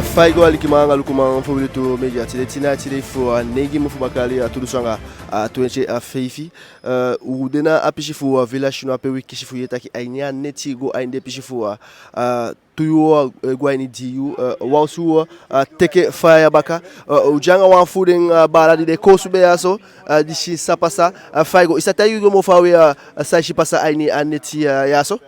Faigo alikimanga lukuma mfubili tu meja tina fo negi mfu bakali tulusanga tuenche feifi udena apishifu village no ape wikishifu yetaki ainya netigo ainde pishifu tuyo gwaini diu wausu teke fire baka ujanga wafuding baladi de kosube yaso dishi sapasa Faigo isatayu mo fawe sashi pasa aini aneti yaso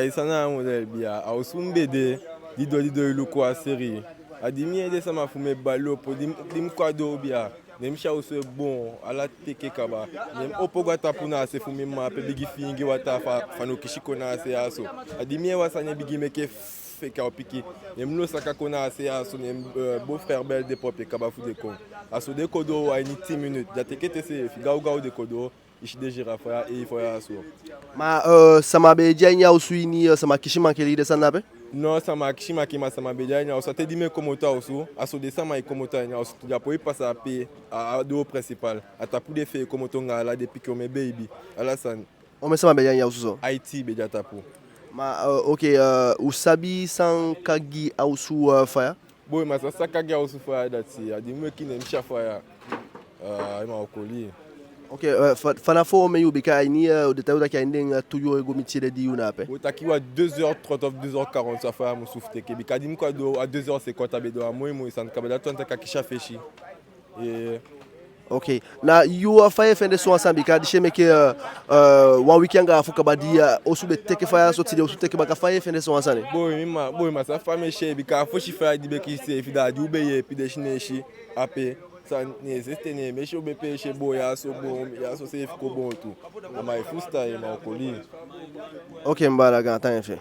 isana model bia ausumbede dido iluko a série adimi de sama fume balo po dim kwado bia nem sha so bon ala teke kaba nem opogata puna se fume ma pe bigi fingi wata fa no kishiko na se aso adimi wasanya bigi meke feka opiki nem no saka kona se aso nem beau frère bel de pop kaba fu de kon aso de kodo a ni 10 minutes da teke te se gau de kodo ishi de girafa e fo aso ma sama be janya usuini sama kishima kele de sanabe non sama kishima kima sama be janya usa te dime komota usu aso de sama komota nya usu ya po passa pe a do principal atapu de fe komoto ngala depuis que me baby ala san o me sama be janya usu Haïti be jatapu ma OK usabi san kagi ausu fire boy ma sa kagi ausu fire dati adime ki nem sha fire ima okoli OK fana fo me yubika ni de tawda ki ndeng tuyo ego mitire di unape utakiwa 2h30 2h40 ça fa musufte ke bikadim kwa do à 2h50 abedo a moi san kabada tonta kakisha feshi et OK na you fire fende so ensemble ka disheme ke one weekend afuka badia osube teke fire so tide osube teke baka fire fende so ensemble boy ma sa fame she bika fo shi fire di be ki se fida di ubeye pi de shineshi ape ça n'existe mais je me pêche boya so bon ya so c'est ko bon tout na my fusta e ma okoli OK mbala ga tan fait